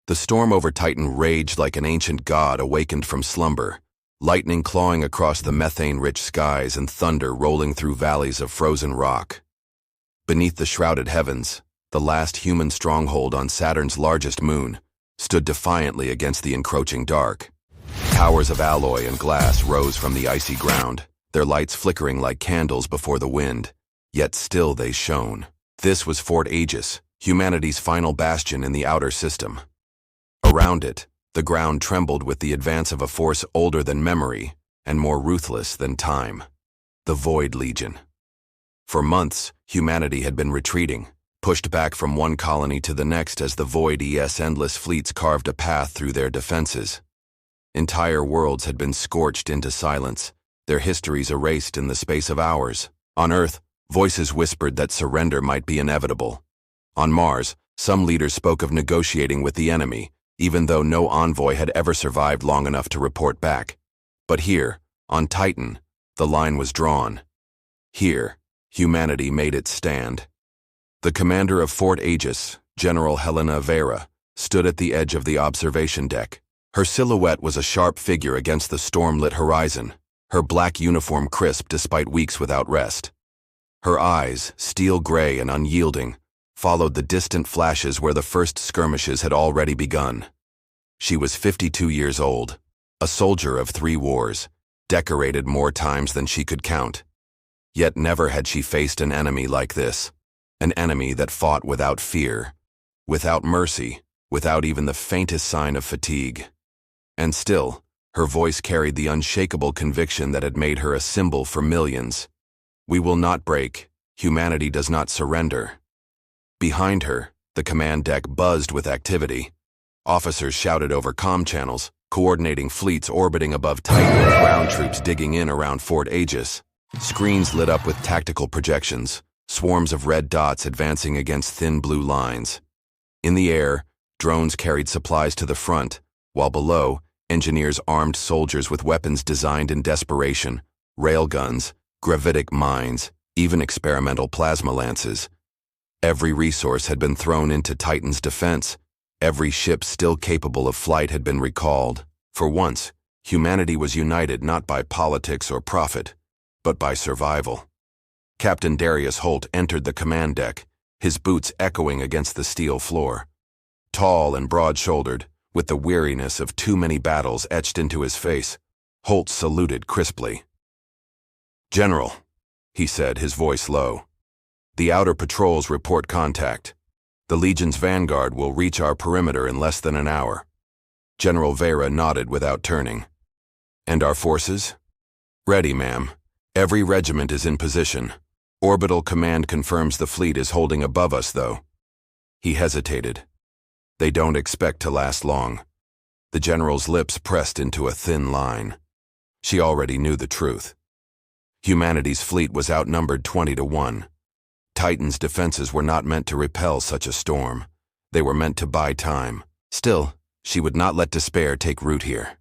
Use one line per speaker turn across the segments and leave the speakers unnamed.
The storm over Titan raged like an ancient god awakened from slumber, lightning clawing across the methane-rich skies and thunder rolling through valleys of frozen rock. Beneath the shrouded heavens, the last human stronghold on Saturn's largest moon stood defiantly against the encroaching dark. Towers of alloy and glass rose from the icy ground, their lights flickering like candles before the wind, yet still they shone. This was Fort Aegis, humanity's final bastion in the outer system. Around it, the ground trembled with the advance of a force older than memory and more ruthless than time. The Void Legion. For months, humanity had been retreating, pushed back from one colony to the next as the Void's endless fleets carved a path through their defenses. Entire worlds had been scorched into silence, their histories erased in the space of hours. On Earth, voices whispered that surrender might be inevitable. On Mars, some leaders spoke of negotiating with the enemy, even though no envoy had ever survived long enough to report back. But here, on Titan, the line was drawn. Here, humanity made its stand. The commander of Fort Aegis, General Helena Vera, stood at the edge of the observation deck. Her silhouette was a sharp figure against the storm-lit horizon, her black uniform crisp despite weeks without rest. Her eyes, steel gray and unyielding, followed the distant flashes where the first skirmishes had already begun. She was 52 years old, a soldier of 3 wars, decorated more times than she could count. Yet never had she faced an enemy like this, an enemy that fought without fear, without mercy, without even the faintest sign of fatigue. And still, her voice carried the unshakable conviction that had made her a symbol for millions. We will not break. Humanity does not surrender. Behind her, the command deck buzzed with activity. Officers shouted over comm channels, coordinating fleets orbiting above Titan with ground troops digging in around Fort Aegis. Screens lit up with tactical projections, swarms of red dots advancing against thin blue lines. In the air, drones carried supplies to the front, while below, engineers armed soldiers with weapons designed in desperation, railguns, gravitic mines, even experimental plasma lances. Every resource had been thrown into Titan's defense. Every ship still capable of flight had been recalled. For once, humanity was united not by politics or profit, but by survival. Captain Darius Holt entered the command deck, his boots echoing against the steel floor. Tall and broad-shouldered, with the weariness of too many battles etched into his face, Holt saluted crisply. "General," he said, his voice low. "The outer patrols report contact. The Legion's vanguard will reach our perimeter in less than an hour." General Vera nodded without turning. "And our forces?" "Ready, ma'am. Every regiment is in position. Orbital command confirms the fleet is holding above us, though." He hesitated. "They don't expect to last long." The general's lips pressed into a thin line. She already knew the truth. Humanity's fleet was outnumbered 20-1. Titan's defenses were not meant to repel such a storm. They were meant to buy time. Still, she would not let despair take root here.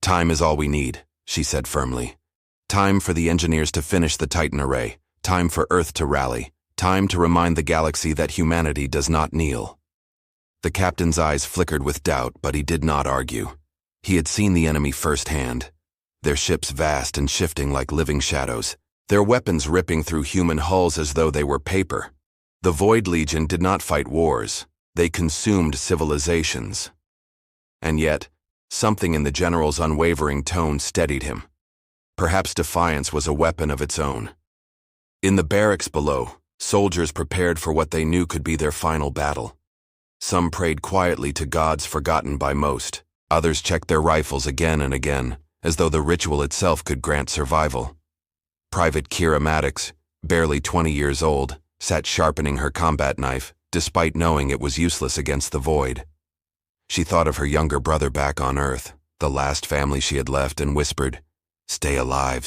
"Time is all we need," she said firmly. "Time for the engineers to finish the Titan array. Time for Earth to rally. Time to remind the galaxy that humanity does not kneel." The captain's eyes flickered with doubt, but he did not argue. He had seen the enemy firsthand. Their ships vast and shifting like living shadows, their weapons ripping through human hulls as though they were paper. The Void Legion did not fight wars. They consumed civilizations. And yet, something in the general's unwavering tone steadied him. Perhaps defiance was a weapon of its own. In the barracks below, soldiers prepared for what they knew could be their final battle. Some prayed quietly to gods forgotten by most. Others checked their rifles again and again, as though the ritual itself could grant survival. Private Kira Maddox, barely 20 years old, sat sharpening her combat knife, despite knowing it was useless against the Void. She thought of her younger brother back on Earth, the last family she had left, and whispered, stay alive,"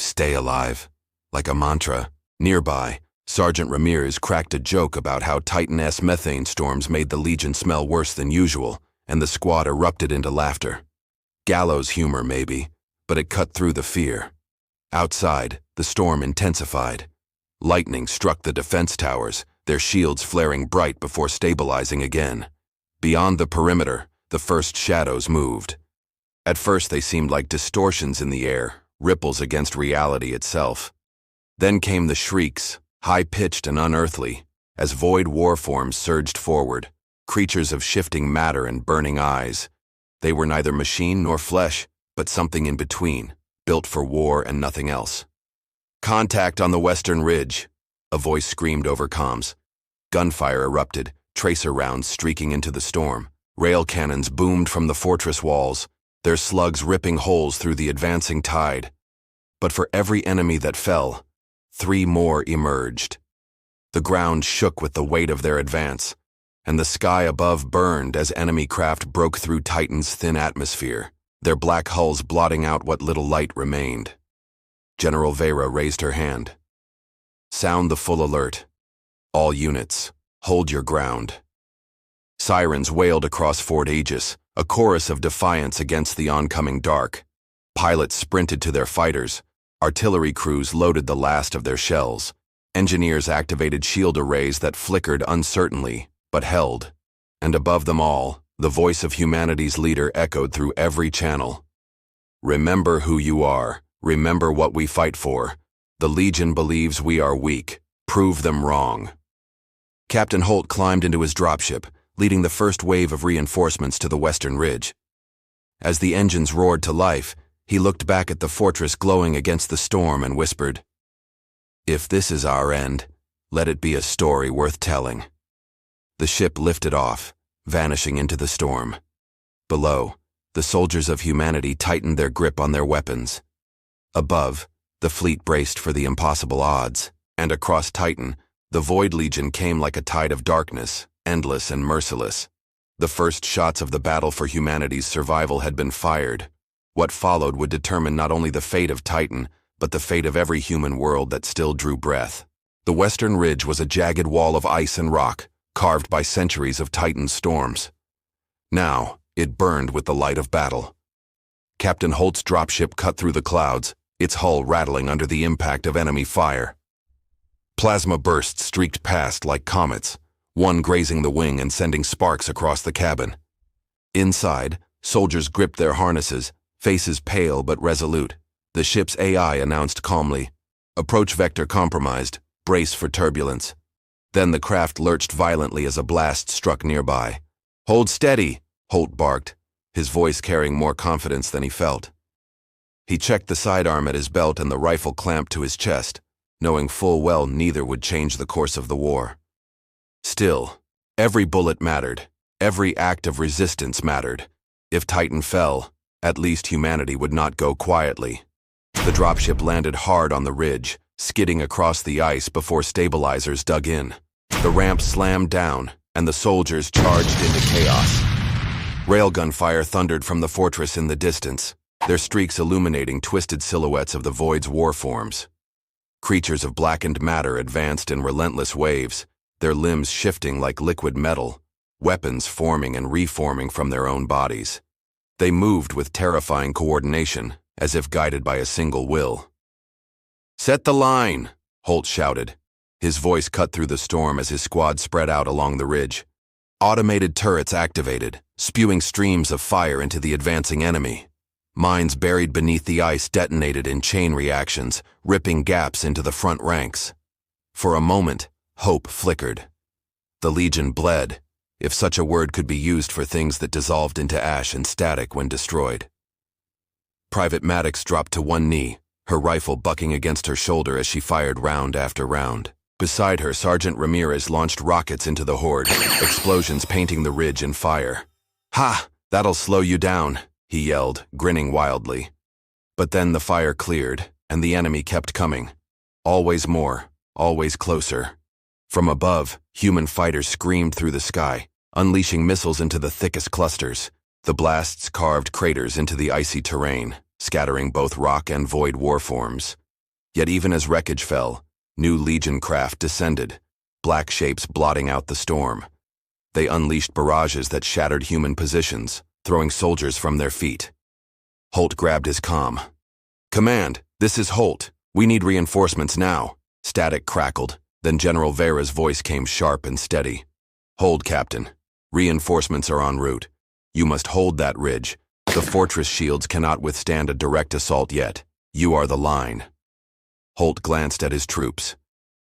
like a mantra. Nearby, Sergeant Ramirez cracked a joke about how Titan-S methane storms made the Legion smell worse than usual, and the squad erupted into laughter. Gallows humor, maybe, but it cut through the fear. Outside, the storm intensified. Lightning struck the defense towers, their shields flaring bright before stabilizing again. Beyond the perimeter, the first shadows moved. At first they seemed like distortions in the air, ripples against reality itself. Then came the shrieks, high-pitched and unearthly, as void war forms surged forward, creatures of shifting matter and burning eyes. They were neither machine nor flesh, but something in between, built for war and nothing else. "Contact on the western ridge," a voice screamed over comms. Gunfire erupted, tracer rounds streaking into the storm. Rail cannons boomed from the fortress walls, their slugs ripping holes through the advancing tide. But for every enemy that fell, 3 more emerged. The ground shook with the weight of their advance, and the sky above burned as enemy craft broke through Titan's thin atmosphere, their black hulls blotting out what little light remained. General Vera raised her hand. "Sound the full alert. All units, hold your ground." Sirens wailed across Fort Aegis, a chorus of defiance against the oncoming dark. Pilots sprinted to their fighters. Artillery crews loaded the last of their shells. Engineers activated shield arrays that flickered uncertainly, but held. And above them all, the voice of humanity's leader echoed through every channel. "Remember who you are. Remember what we fight for. The Legion believes we are weak. Prove them wrong." Captain Holt climbed into his dropship, leading the first wave of reinforcements to the western ridge. As the engines roared to life, he looked back at the fortress glowing against the storm and whispered, "If this is our end, let it be a story worth telling." The ship lifted off, vanishing into the storm. Below, the soldiers of humanity tightened their grip on their weapons. Above, the fleet braced for the impossible odds, and across Titan, the Void Legion came like a tide of darkness, endless and merciless. The first shots of the battle for humanity's survival had been fired. What followed would determine not only the fate of Titan, but the fate of every human world that still drew breath. The western ridge was a jagged wall of ice and rock, carved by centuries of Titan's storms. Now, it burned with the light of battle. Captain Holt's dropship cut through the clouds, its hull rattling under the impact of enemy fire. Plasma bursts streaked past like comets, one grazing the wing and sending sparks across the cabin. Inside, soldiers gripped their harnesses, faces pale but resolute. The ship's AI announced calmly, "Approach vector compromised. Brace for turbulence." Then the craft lurched violently as a blast struck nearby. "Hold steady," Holt barked, his voice carrying more confidence than he felt. He checked the sidearm at his belt and the rifle clamped to his chest, knowing full well neither would change the course of the war. Still, every bullet mattered. Every act of resistance mattered. If Titan fell, at least humanity would not go quietly. The dropship landed hard on the ridge, skidding across the ice before stabilizers dug in. The ramp slammed down, and the soldiers charged into chaos. Railgun fire thundered from the fortress in the distance, their streaks illuminating twisted silhouettes of the Void's war forms. Creatures of blackened matter advanced in relentless waves, their limbs shifting like liquid metal, weapons forming and reforming from their own bodies. They moved with terrifying coordination, as if guided by a single will. "Set the line," Holt shouted. His voice cut through the storm as his squad spread out along the ridge. Automated turrets activated, spewing streams of fire into the advancing enemy. Mines buried beneath the ice detonated in chain reactions, ripping gaps into the front ranks. For a moment, hope flickered. The Legion bled, if such a word could be used for things that dissolved into ash and static when destroyed. Private Maddox dropped to one knee, her rifle bucking against her shoulder as she fired round after round. Beside her, Sergeant Ramirez launched rockets into the horde, explosions painting the ridge in fire. "Ha! That'll slow you down," he yelled, grinning wildly. But then the fire cleared, and the enemy kept coming. Always more, always closer. From above, human fighters screamed through the sky, unleashing missiles into the thickest clusters. The blasts carved craters into the icy terrain, scattering both rock and void warforms. Yet even as wreckage fell, new Legion craft descended, black shapes blotting out the storm. They unleashed barrages that shattered human positions, throwing soldiers from their feet. Holt grabbed his comm. "Command, this is Holt. We need reinforcements now." Static crackled, then General Vera's voice came sharp and steady. "Hold, Captain. Reinforcements are en route. You must hold that ridge. The fortress shields cannot withstand a direct assault yet. You are the line. Holt glanced at his troops.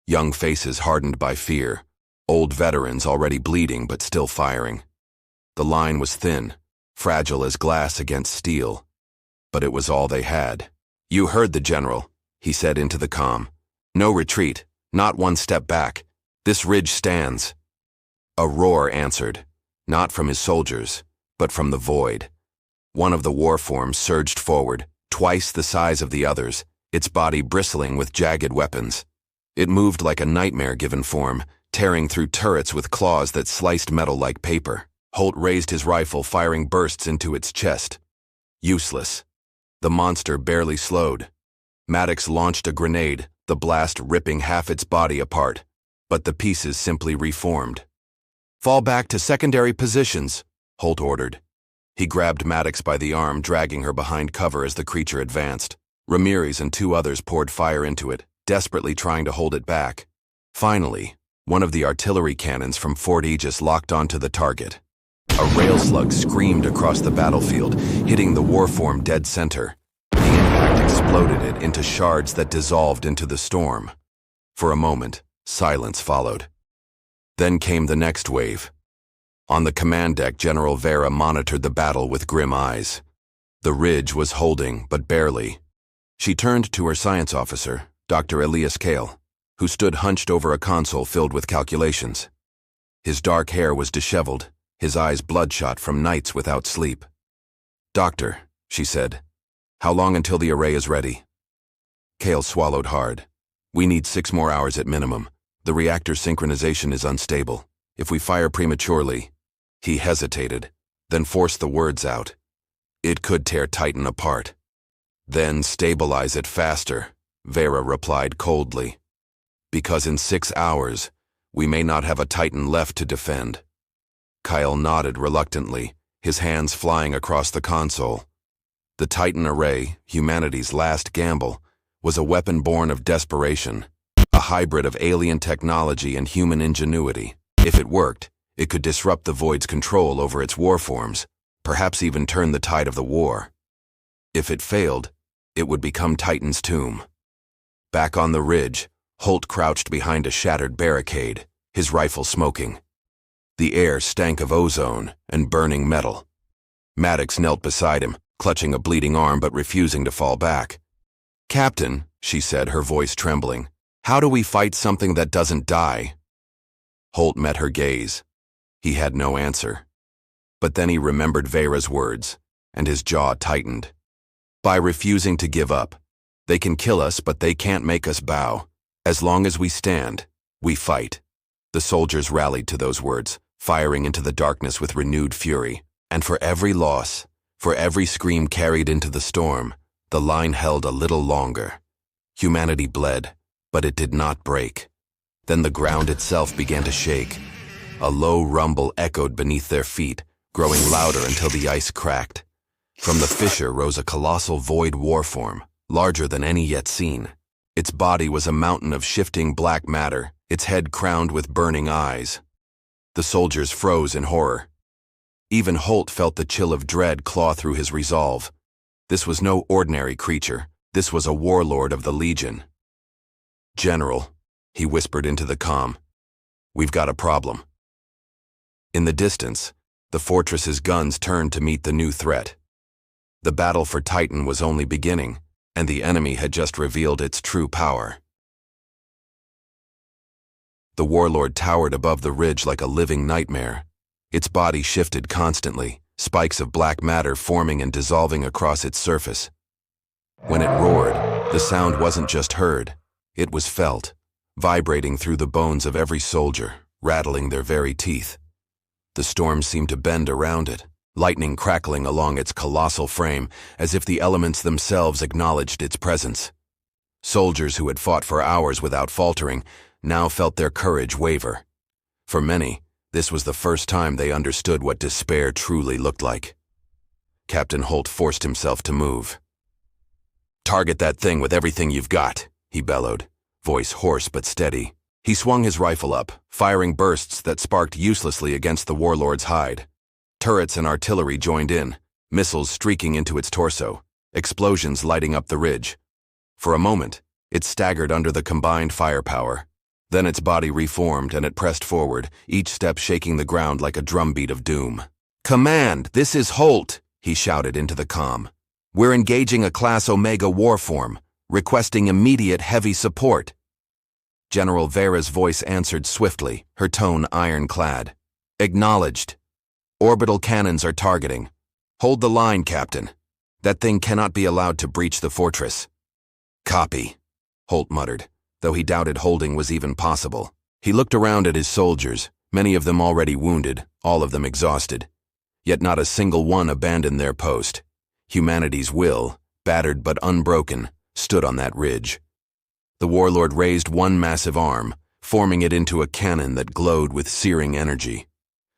Young faces hardened by fear. Old veterans already bleeding but still firing. The line was thin, fragile as glass against steel. But it was all they had. You heard the general, he said into the comm. No retreat, not one step back. This ridge stands. A roar answered, not from his soldiers, but from the void. One of the war forms surged forward, twice the size of the others, its body bristling with jagged weapons. It moved like a nightmare-given form, tearing through turrets with claws that sliced metal like paper. Holt raised his rifle, firing bursts into its chest. Useless. The monster barely slowed. Maddox launched a grenade, the blast ripping half its body apart, but the pieces simply reformed. Fall back to secondary positions, Holt ordered. He grabbed Maddox by the arm, dragging her behind cover as the creature advanced. Ramirez and 2 others poured fire into it, desperately trying to hold it back. Finally, one of the artillery cannons from Fort Aegis locked onto the target. A rail slug screamed across the battlefield, hitting the warform dead center. The impact exploded it into shards that dissolved into the storm. For a moment, silence followed. Then came the next wave. On the command deck, General Vera monitored the battle with grim eyes. The ridge was holding, but barely. She turned to her science officer, Dr. Elias Kale, who stood hunched over a console filled with calculations. His dark hair was disheveled, his eyes bloodshot from nights without sleep. Doctor, she said, how long until the array is ready? Kale swallowed hard. We need 6 more hours at minimum. The reactor synchronization is unstable. If we fire prematurely... He hesitated, then forced the words out. It could tear Titan apart. Then stabilize it faster, Vera replied coldly. Because in 6 hours, we may not have a Titan left to defend. Kyle nodded reluctantly, his hands flying across the console. The Titan array, humanity's last gamble, was a weapon born of desperation, a hybrid of alien technology and human ingenuity. If it worked, it could disrupt the Void's control over its warforms, perhaps even turn the tide of the war. If it failed, it would become Titan's tomb. Back on the ridge, Holt crouched behind a shattered barricade, his rifle smoking. The air stank of ozone and burning metal. Maddox knelt beside him, clutching a bleeding arm but refusing to fall back. Captain, she said, her voice trembling, how do we fight something that doesn't die? Holt met her gaze. He had no answer. But then he remembered Vera's words, and his jaw tightened. By refusing to give up. They can kill us, but they can't make us bow. As long as we stand, we fight. The soldiers rallied to those words, firing into the darkness with renewed fury. And for every loss, for every scream carried into the storm, the line held a little longer. Humanity bled, but it did not break. Then the ground itself began to shake. A low rumble echoed beneath their feet, growing louder until the ice cracked. From the fissure rose a colossal void warform, larger than any yet seen. Its body was a mountain of shifting black matter, its head crowned with burning eyes. The soldiers froze in horror. Even Holt felt the chill of dread claw through his resolve. This was no ordinary creature. This was a warlord of the Legion. General, he whispered into the comm, we've got a problem. In the distance, the fortress's guns turned to meet the new threat. The battle for Titan was only beginning, and the enemy had just revealed its true power. The warlord towered above the ridge like a living nightmare. Its body shifted constantly, spikes of black matter forming and dissolving across its surface. When it roared, the sound wasn't just heard, it was felt, vibrating through the bones of every soldier, rattling their very teeth. The storm seemed to bend around it, lightning crackling along its colossal frame, as if the elements themselves acknowledged its presence. Soldiers who had fought for hours without faltering now felt their courage waver. For many, this was the first time they understood what despair truly looked like. Captain Holt forced himself to move. Target that thing with everything you've got, he bellowed, voice hoarse but steady. He swung his rifle up, firing bursts that sparked uselessly against the warlord's hide. Turrets and artillery joined in, missiles streaking into its torso, explosions lighting up the ridge. For a moment, it staggered under the combined firepower. Then its body reformed and it pressed forward, each step shaking the ground like a drumbeat of doom. "Command, this is Holt," he shouted into the comm. "We're engaging a Class Omega warform, requesting immediate heavy support." General Vera's voice answered swiftly, her tone ironclad. "Acknowledged. Orbital cannons are targeting. Hold the line, Captain. That thing cannot be allowed to breach the fortress." "Copy," Holt muttered, though he doubted holding was even possible. He looked around at his soldiers, many of them already wounded, all of them exhausted. Yet not a single one abandoned their post. Humanity's will, battered but unbroken, stood on that ridge. The warlord raised one massive arm, forming it into a cannon that glowed with searing energy.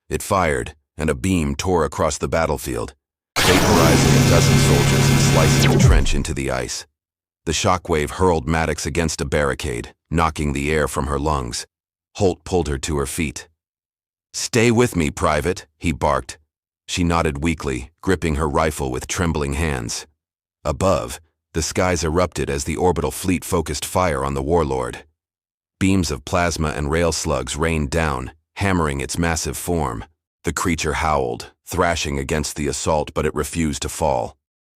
It fired, and a beam tore across the battlefield, vaporizing a dozen soldiers and slicing the trench into the ice. The shockwave hurled Maddox against a barricade, knocking the air from her lungs. Holt pulled her to her feet. "Stay with me, Private," he barked. She nodded weakly, gripping her rifle with trembling hands. Above, the skies erupted as the orbital fleet focused fire on the warlord. Beams of plasma and rail slugs rained down, hammering its massive form. The creature howled, thrashing against the assault, but it refused to fall.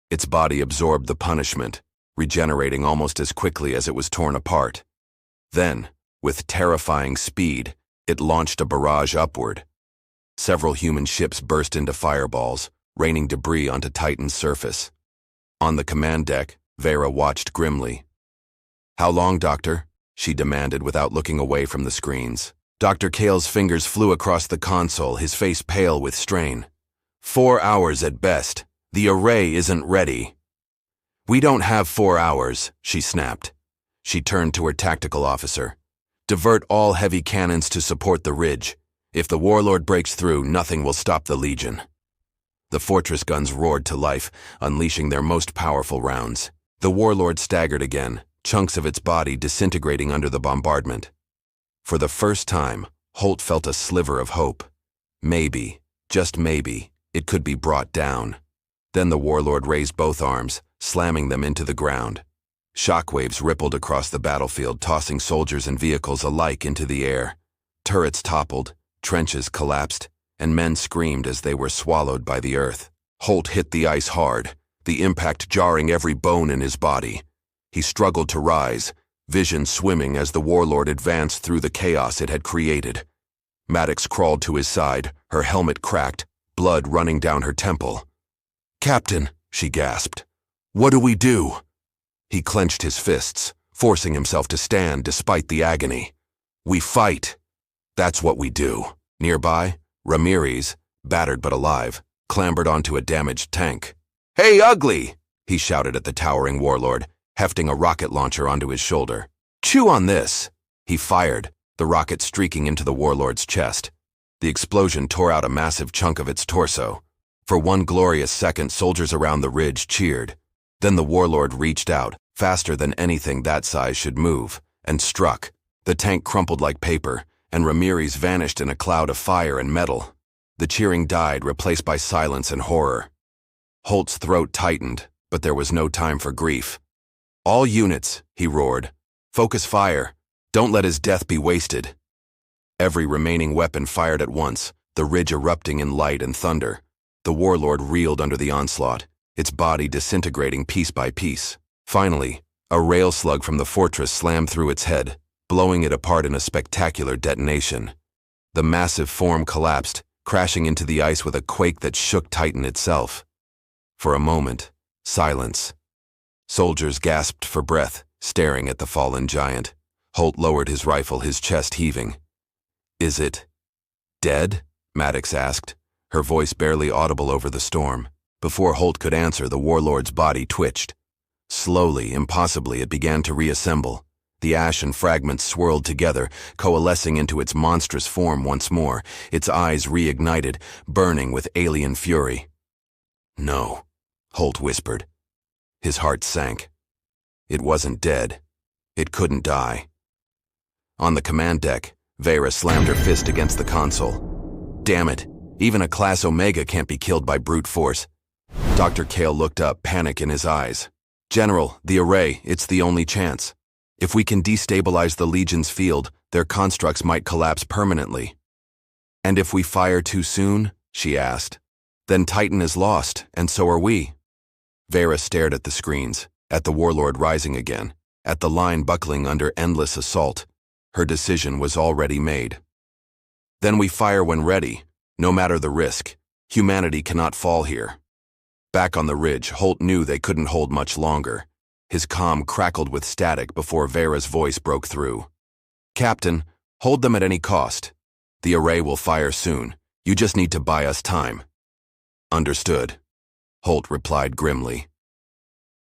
Its body absorbed the punishment, regenerating almost as quickly as it was torn apart. Then, with terrifying speed, it launched a barrage upward. Several human ships burst into fireballs, raining debris onto Titan's surface. On the command deck, Vera watched grimly. "How long, Doctor?" she demanded without looking away from the screens. Dr. Kale's fingers flew across the console, his face pale with strain. 4 hours at best. The array isn't ready." "We don't have 4 hours," she snapped. She turned to her tactical officer. "Divert all heavy cannons to support the ridge. If the warlord breaks through, nothing will stop the Legion." The fortress guns roared to life, unleashing their most powerful rounds. The warlord staggered again, chunks of its body disintegrating under the bombardment. For the first time, Holt felt a sliver of hope. Maybe, just maybe, it could be brought down. Then the warlord raised both arms, slamming them into the ground. Shockwaves rippled across the battlefield, tossing soldiers and vehicles alike into the air. Turrets toppled, trenches collapsed, and men screamed as they were swallowed by the earth. Holt hit the ice hard, the impact jarring every bone in his body. He struggled to rise, vision swimming as the warlord advanced through the chaos it had created. Maddox crawled to his side, her helmet cracked, blood running down her temple. "Captain," she gasped. "What do we do?" He clenched his fists, forcing himself to stand despite the agony. "We fight. That's what we do." Nearby, Ramirez, battered but alive, clambered onto a damaged tank. "Hey, ugly!" he shouted at the towering warlord, hefting a rocket launcher onto his shoulder. "Chew on this!" He fired, the rocket streaking into the warlord's chest. The explosion tore out a massive chunk of its torso. For one glorious second, soldiers around the ridge cheered. Then the warlord reached out, faster than anything that size should move, and struck. The tank crumpled like paper, and Ramirez vanished in a cloud of fire and metal. The cheering died, replaced by silence and horror. Holt's throat tightened, but there was no time for grief. "All units," he roared. "Focus fire. Don't let his death be wasted." Every remaining weapon fired at once, the ridge erupting in light and thunder. The warlord reeled under the onslaught, its body disintegrating piece by piece. Finally, a rail slug from the fortress slammed through its head, blowing it apart in a spectacular detonation. The massive form collapsed, crashing into the ice with a quake that shook Titan itself. For a moment, silence. Soldiers gasped for breath, staring at the fallen giant. Holt lowered his rifle, his chest heaving. "Is it dead?" Maddox asked, her voice barely audible over the storm. Before Holt could answer, the warlord's body twitched. Slowly, impossibly, it began to reassemble. The ash and fragments swirled together, coalescing into its monstrous form once more, its eyes reignited, burning with alien fury. "No," Holt whispered. His heart sank. It wasn't dead. It couldn't die. On the command deck, Vera slammed her fist against the console. "Damn it! Even a Class Omega can't be killed by brute force. Dr. Kale looked up, panic in his eyes. General, the array, it's the only chance. If we can destabilize the Legion's field, their constructs might collapse permanently. And if we fire too soon? She asked. Then Titan is lost, and so are we. Vera stared at the screens, at the warlord rising again, at the line buckling under endless assault. Her decision was already made. Then we fire when ready, no matter the risk. Humanity cannot fall here. Back on the ridge, Holt knew they couldn't hold much longer. His comm crackled with static before Vera's voice broke through. Captain, hold them at any cost. The array will fire soon. You just need to buy us time. Understood, Holt replied grimly.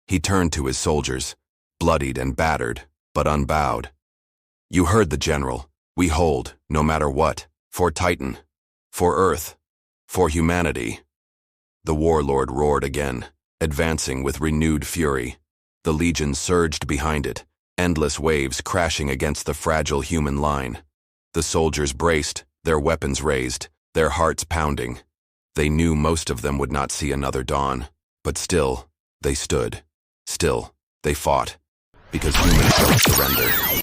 He turned to his soldiers, bloodied and battered, but unbowed. You heard the general. We hold, no matter what, for Titan, for Earth, for humanity. The warlord roared again, advancing with renewed fury. The Legion surged behind it, endless waves crashing against the fragile human line. The soldiers braced, their weapons raised, their hearts pounding. They knew most of them would not see another dawn, but still, they stood. Still, they fought, because humans don't surrender.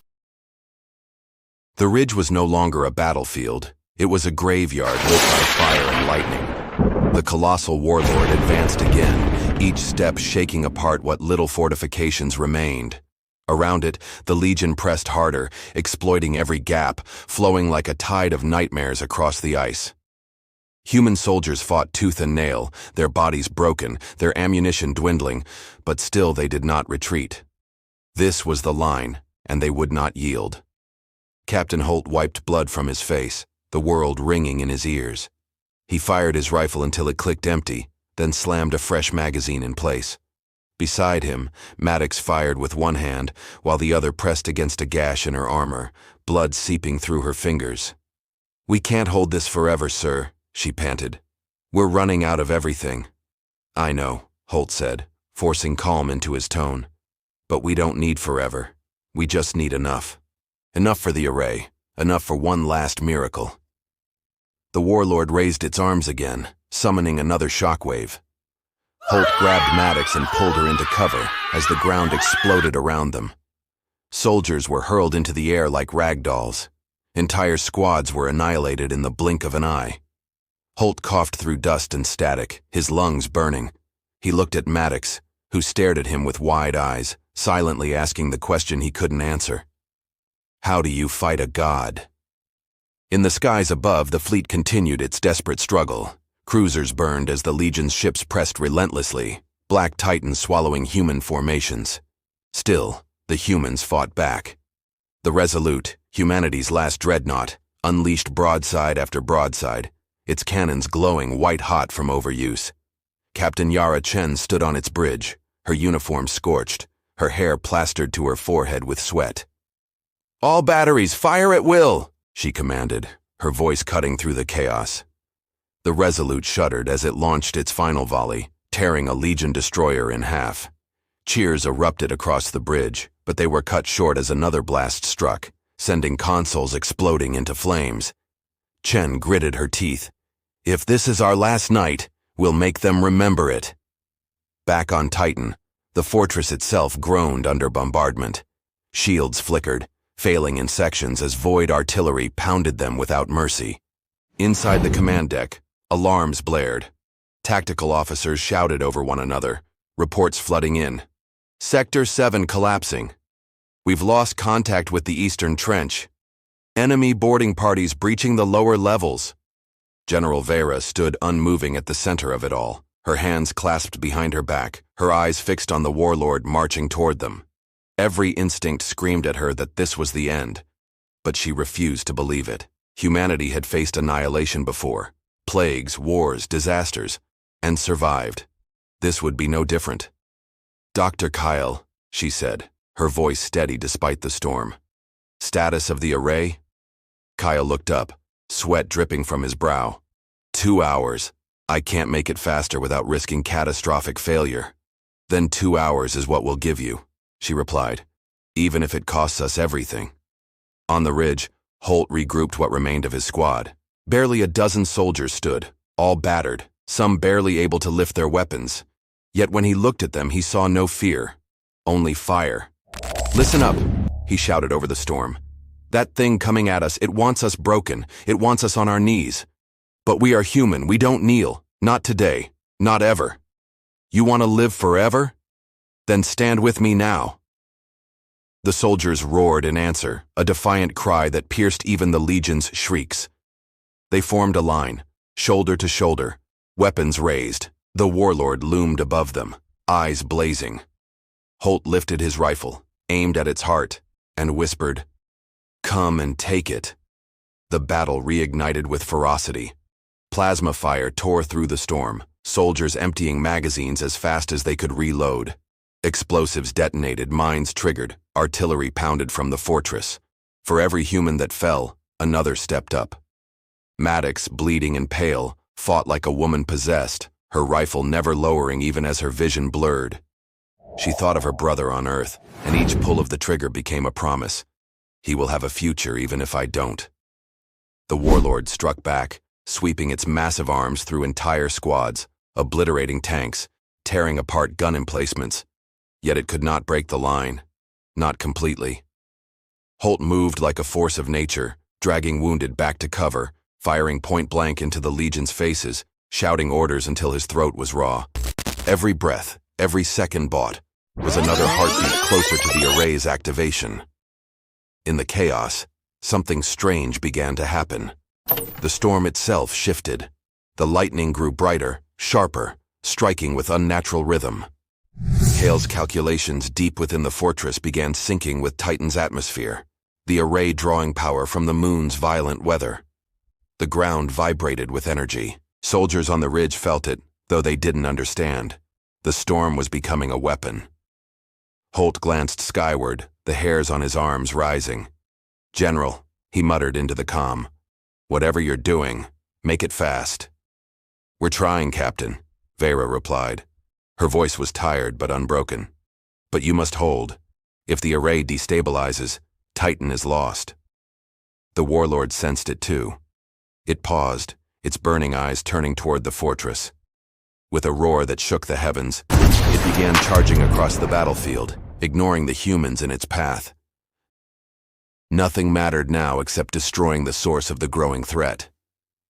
The ridge was no longer a battlefield. It was a graveyard lit by fire and lightning. The colossal warlord advanced again, each step shaking apart what little fortifications remained. Around it, the Legion pressed harder, exploiting every gap, flowing like a tide of nightmares across the ice. Human soldiers fought tooth and nail, their bodies broken, their ammunition dwindling, but still they did not retreat. This was the line, and they would not yield. Captain Holt wiped blood from his face, the world ringing in his ears. He fired his rifle until it clicked empty, then slammed a fresh magazine in place. Beside him, Maddox fired with one hand, while the other pressed against a gash in her armor, blood seeping through her fingers. We can't hold this forever, sir, she panted. We're running out of everything. I know, Holt said, forcing calm into his tone. But we don't need forever. We just need enough. Enough for the array, enough for one last miracle. The warlord raised its arms again, summoning another shockwave. Holt grabbed Maddox and pulled her into cover as the ground exploded around them. Soldiers were hurled into the air like rag dolls. Entire squads were annihilated in the blink of an eye. Holt coughed through dust and static, his lungs burning. He looked at Maddox, who stared at him with wide eyes, silently asking the question he couldn't answer. How do you fight a god? In the skies above, the fleet continued its desperate struggle. Cruisers burned as the Legion's ships pressed relentlessly, black titans swallowing human formations. Still, the humans fought back. The Resolute, humanity's last dreadnought, unleashed broadside after broadside, its cannons glowing white-hot from overuse. Captain Yara Chen stood on its bridge, her uniform scorched, her hair plastered to her forehead with sweat. All batteries, fire at will, she commanded, her voice cutting through the chaos. The Resolute shuddered as it launched its final volley, tearing a Legion destroyer in half. Cheers erupted across the bridge, but they were cut short as another blast struck, sending consoles exploding into flames. Chen gritted her teeth. If this is our last night, we'll make them remember it. Back on Titan, the fortress itself groaned under bombardment. Shields flickered, failing in sections as void artillery pounded them without mercy. Inside the command deck, alarms blared. Tactical officers shouted over one another, reports flooding in. Sector 7 collapsing. We've lost contact with the Eastern Trench. Enemy boarding parties breaching the lower levels. General Vera stood unmoving at the center of it all, her hands clasped behind her back, her eyes fixed on the warlord marching toward them. Every instinct screamed at her that this was the end, but she refused to believe it. Humanity had faced annihilation before, plagues, wars, disasters, and survived. This would be no different. Dr. Kyle, she said, her voice steady despite the storm. Status of the array? Kyle looked up, sweat dripping from his brow. 2 hours. I can't make it faster without risking catastrophic failure. Then 2 hours is what we'll give you, she replied, even if it costs us everything. On the ridge, Holt regrouped what remained of his squad. Barely a dozen soldiers stood, all battered, some barely able to lift their weapons. Yet when he looked at them, he saw no fear, only fire. "Listen up," he shouted over the storm. "That thing coming at us, it wants us broken, it wants us on our knees. But we are human, we don't kneel, not today, not ever. You want to live forever? Then stand with me now." The soldiers roared in answer, a defiant cry that pierced even the legion's shrieks. They formed a line, shoulder to shoulder, weapons raised. The warlord loomed above them, eyes blazing. Holt lifted his rifle, aimed at its heart, and whispered, "Come and take it." The battle reignited with ferocity. Plasma fire tore through the storm, soldiers emptying magazines as fast as they could reload. Explosives detonated, mines triggered, artillery pounded from the fortress. For every human that fell, another stepped up. Maddox, bleeding and pale, fought like a woman possessed, her rifle never lowering even as her vision blurred. She thought of her brother on Earth, and each pull of the trigger became a promise. He will have a future even if I don't. The warlord struck back, sweeping its massive arms through entire squads, obliterating tanks, tearing apart gun emplacements. Yet it could not break the line. Not completely. Holt moved like a force of nature, dragging wounded back to cover, firing point blank into the legion's faces, shouting orders until his throat was raw. Every breath, every second bought, was another heartbeat closer to the array's activation. In the chaos, something strange began to happen. The storm itself shifted. The lightning grew brighter, sharper, striking with unnatural rhythm. Hale's calculations deep within the fortress began syncing with Titan's atmosphere, the array drawing power from the moon's violent weather. The ground vibrated with energy. Soldiers on the ridge felt it, though they didn't understand. The storm was becoming a weapon. Holt glanced skyward, the hairs on his arms rising. "General," he muttered into the comm, "whatever you're doing, make it fast." "We're trying, Captain," Vera replied. Her voice was tired but unbroken. "But you must hold. If the array destabilizes, Titan is lost." The warlord sensed it too. It paused, its burning eyes turning toward the fortress. With a roar that shook the heavens, it began charging across the battlefield, ignoring the humans in its path. Nothing mattered now except destroying the source of the growing threat.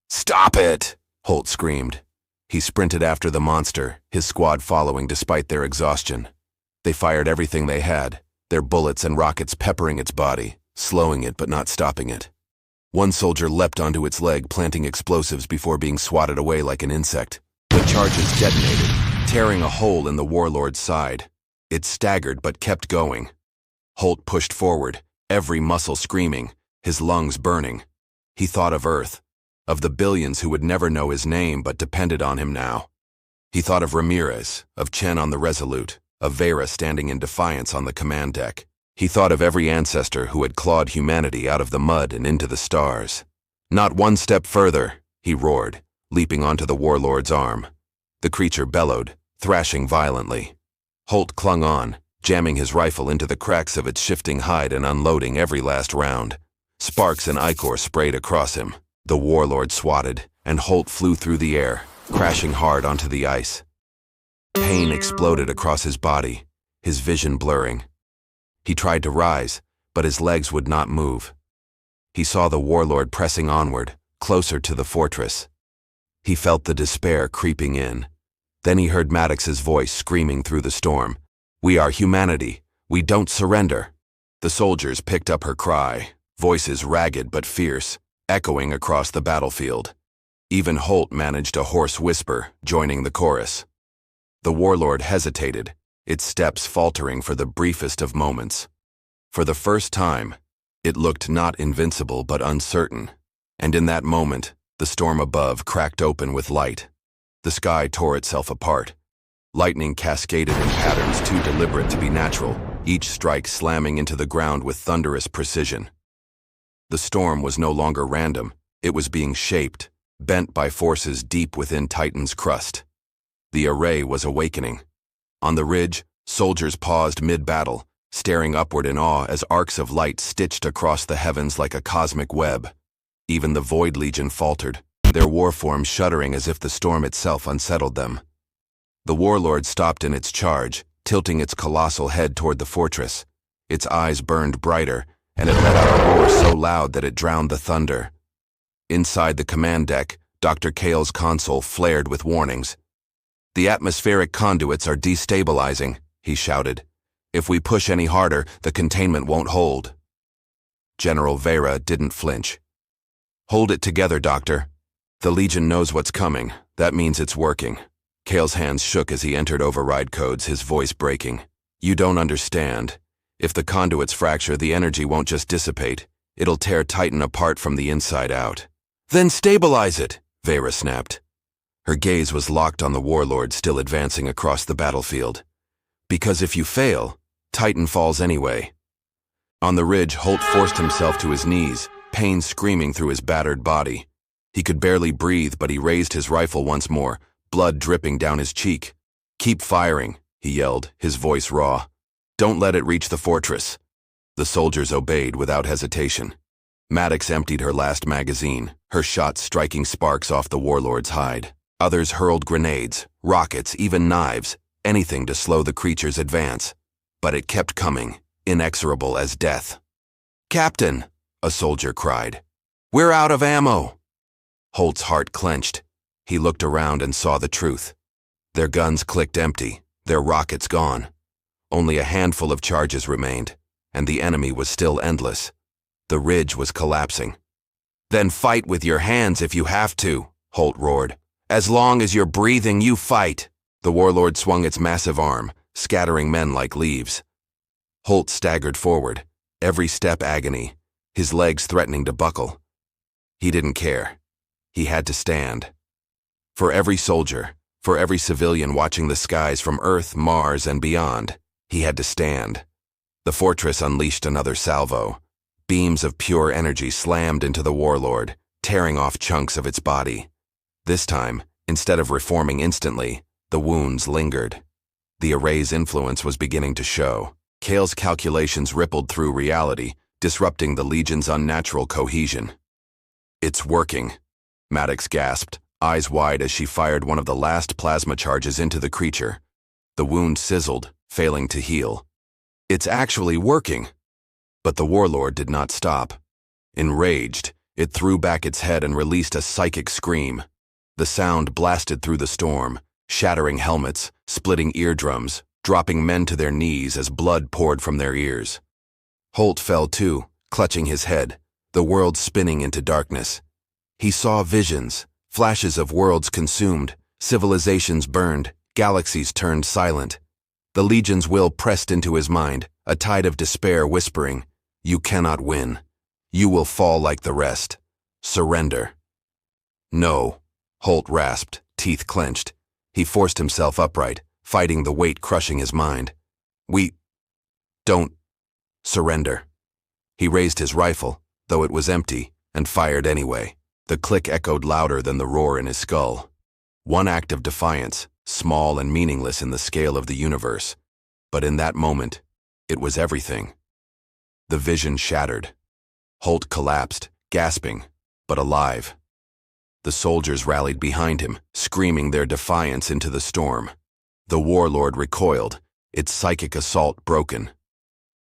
"Stop it!" Holt screamed. He sprinted after the monster, his squad following despite their exhaustion. They fired everything they had, their bullets and rockets peppering its body, slowing it but not stopping it. One soldier leapt onto its leg, planting explosives before being swatted away like an insect. The charges detonated, tearing a hole in the warlord's side. It staggered but kept going. Holt pushed forward, every muscle screaming, his lungs burning. He thought of Earth, of the billions who would never know his name but depended on him now. He thought of Ramirez, of Chen on the Resolute, of Vera standing in defiance on the command deck. He thought of every ancestor who had clawed humanity out of the mud and into the stars. "Not one step further," he roared, leaping onto the warlord's arm. The creature bellowed, thrashing violently. Holt clung on, jamming his rifle into the cracks of its shifting hide and unloading every last round. Sparks and ichor sprayed across him. The warlord swatted, and Holt flew through the air, crashing hard onto the ice. Pain exploded across his body, his vision blurring. He tried to rise, but his legs would not move. He saw the warlord pressing onward, closer to the fortress. He felt the despair creeping in. Then he heard Maddox's voice screaming through the storm. "We are humanity. We don't surrender." The soldiers picked up her cry, voices ragged but fierce, echoing across the battlefield. Even Holt managed a hoarse whisper, joining the chorus. The warlord hesitated, its steps faltering for the briefest of moments. For the first time, it looked not invincible but uncertain, and in that moment, the storm above cracked open with light. The sky tore itself apart. Lightning cascaded in patterns too deliberate to be natural, each strike slamming into the ground with thunderous precision. The storm was no longer random, it was being shaped, bent by forces deep within Titan's crust. The array was awakening. On the ridge, soldiers paused mid-battle, staring upward in awe as arcs of light stitched across the heavens like a cosmic web. Even the Void Legion faltered, their warforms shuddering as if the storm itself unsettled them. The warlord stopped in its charge, tilting its colossal head toward the fortress. Its eyes burned brighter, and it let out a roar so loud that it drowned the thunder. Inside the command deck, Dr. Kale's console flared with warnings. "The atmospheric conduits are destabilizing," he shouted. "If we push any harder, the containment won't hold." General Vera didn't flinch. "Hold it together, Doctor. The Legion knows what's coming. That means it's working." Kale's hands shook as he entered override codes, his voice breaking. "You don't understand. If the conduits fracture, the energy won't just dissipate. It'll tear Titan apart from the inside out." "Then stabilize it," Vera snapped. Her gaze was locked on the warlord still advancing across the battlefield. "Because if you fail, Titan falls anyway." On the ridge, Holt forced himself to his knees, pain screaming through his battered body. He could barely breathe, but he raised his rifle once more, blood dripping down his cheek. "Keep firing," he yelled, his voice raw. "Don't let it reach the fortress." The soldiers obeyed without hesitation. Maddox emptied her last magazine, her shots striking sparks off the warlord's hide. Others hurled grenades, rockets, even knives, anything to slow the creature's advance. But it kept coming, inexorable as death. "Captain," a soldier cried, "we're out of ammo." Holt's heart clenched. He looked around and saw the truth. Their guns clicked empty, their rockets gone. Only a handful of charges remained, and the enemy was still endless. The ridge was collapsing. "Then fight with your hands if you have to," Holt roared. "As long as you're breathing, you fight." The warlord swung its massive arm, scattering men like leaves. Holt staggered forward, every step agony, his legs threatening to buckle. He didn't care. He had to stand. For every soldier, for every civilian watching the skies from Earth, Mars, and beyond, he had to stand. The fortress unleashed another salvo. Beams of pure energy slammed into the warlord, tearing off chunks of its body. This time, instead of reforming instantly, the wounds lingered. The array's influence was beginning to show. Kale's calculations rippled through reality, disrupting the Legion's unnatural cohesion. "It's working," Maddox gasped, eyes wide as she fired one of the last plasma charges into the creature. The wound sizzled, failing to heal. "It's actually working." But the warlord did not stop. Enraged, it threw back its head and released a psychic scream. The sound blasted through the storm, shattering helmets, splitting eardrums, dropping men to their knees as blood poured from their ears. Holt fell too, clutching his head, the world spinning into darkness. He saw visions, flashes of worlds consumed, civilizations burned, galaxies turned silent. The Legion's will pressed into his mind, a tide of despair whispering, "You cannot win. You will fall like the rest. Surrender." "No," Holt rasped, teeth clenched. He forced himself upright, fighting the weight crushing his mind. "We don't surrender." He raised his rifle, though it was empty, and fired anyway. The click echoed louder than the roar in his skull. One act of defiance, small and meaningless in the scale of the universe. But in that moment, it was everything. The vision shattered. Holt collapsed, gasping, but alive. The soldiers rallied behind him, screaming their defiance into the storm. The warlord recoiled, its psychic assault broken.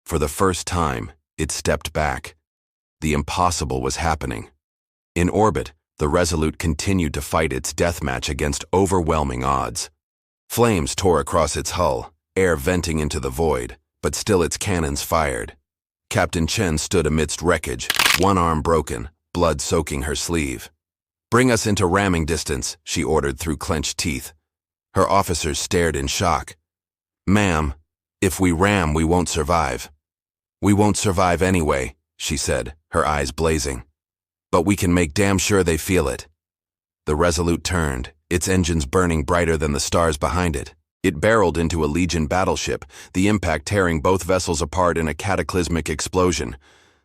For the first time, it stepped back. The impossible was happening. In orbit, the Resolute continued to fight its deathmatch against overwhelming odds. Flames tore across its hull, air venting into the void, but still its cannons fired. Captain Chen stood amidst wreckage, one arm broken, blood soaking her sleeve. "Bring us into ramming distance," she ordered through clenched teeth. Her officers stared in shock. "Ma'am, if we ram, we won't survive." "We won't survive anyway," she said, her eyes blazing. "But we can make damn sure they feel it." The Resolute turned, its engines burning brighter than the stars behind it. It barreled into a Legion battleship, the impact tearing both vessels apart in a cataclysmic explosion.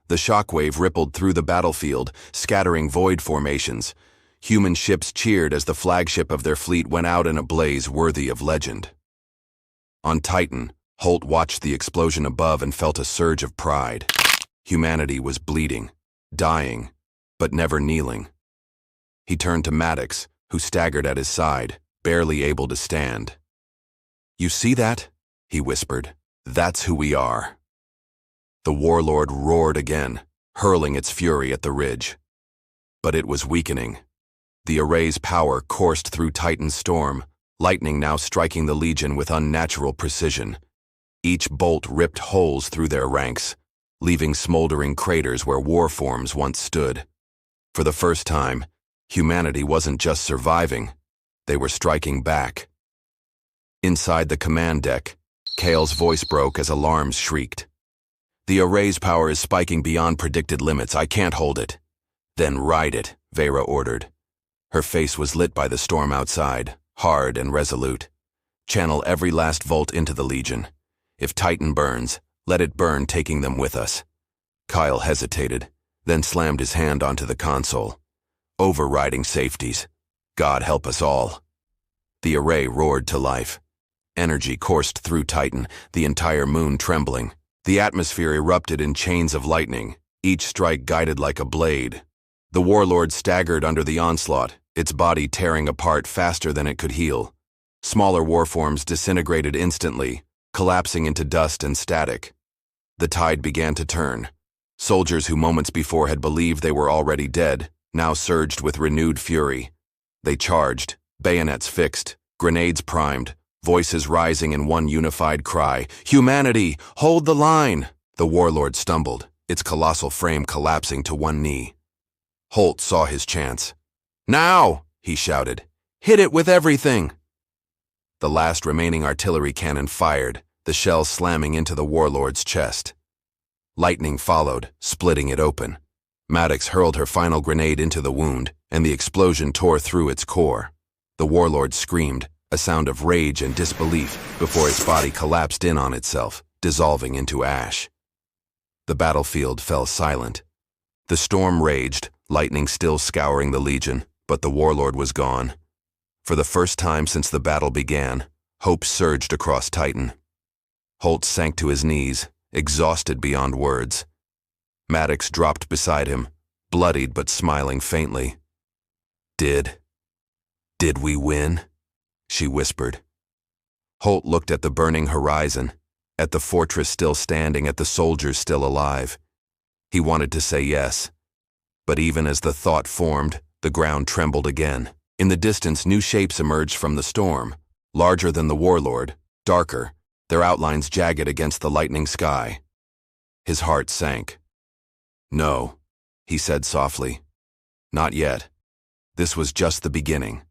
The shockwave rippled through the battlefield, scattering void formations. Human ships cheered as the flagship of their fleet went out in a blaze worthy of legend. On Titan, Holt watched the explosion above and felt a surge of pride. Humanity was bleeding, dying, but never kneeling. He turned to Maddox, who staggered at his side, barely able to stand. "You see that?" he whispered. "That's who we are." The warlord roared again, hurling its fury at the ridge. But it was weakening. The array's power coursed through Titan's storm, lightning now striking the Legion with unnatural precision. Each bolt ripped holes through their ranks, leaving smoldering craters where war forms once stood. For the first time, humanity wasn't just surviving, they were striking back. Inside the command deck, Kale's voice broke as alarms shrieked. "The array's power is spiking beyond predicted limits. I can't hold it." "Then ride it," Vera ordered. Her face was lit by the storm outside, hard and resolute. "Channel every last volt into the Legion. If Titan burns, let it burn, taking them with us." Kyle hesitated, then slammed his hand onto the console. "Overriding safeties. God help us all." The array roared to life. Energy coursed through Titan, the entire moon trembling. The atmosphere erupted in chains of lightning, each strike guided like a blade. The warlord staggered under the onslaught, its body tearing apart faster than it could heal. Smaller warforms disintegrated instantly, collapsing into dust and static. The tide began to turn. Soldiers who moments before had believed they were already dead now surged with renewed fury. They charged, bayonets fixed, grenades primed, voices rising in one unified cry. "Humanity, hold the line!" The warlord stumbled, its colossal frame collapsing to one knee. Holt saw his chance. "Now!" he shouted. "Hit it with everything!" The last remaining artillery cannon fired, the shells slamming into the warlord's chest. Lightning followed, splitting it open. Maddox hurled her final grenade into the wound, and the explosion tore through its core. The warlord screamed, a sound of rage and disbelief, before its body collapsed in on itself, dissolving into ash. The battlefield fell silent. The storm raged, lightning still scouring the Legion, but the warlord was gone. For the first time since the battle began, hope surged across Titan. Holt sank to his knees, exhausted beyond words. Maddox dropped beside him, bloodied but smiling faintly. Did we win?" she whispered. Holt looked at the burning horizon, at the fortress still standing, at the soldiers still alive. He wanted to say yes. But even as the thought formed, the ground trembled again. In the distance, new shapes emerged from the storm, larger than the warlord, darker, their outlines jagged against the lightning sky. His heart sank. "No," he said softly. "Not yet. This was just the beginning."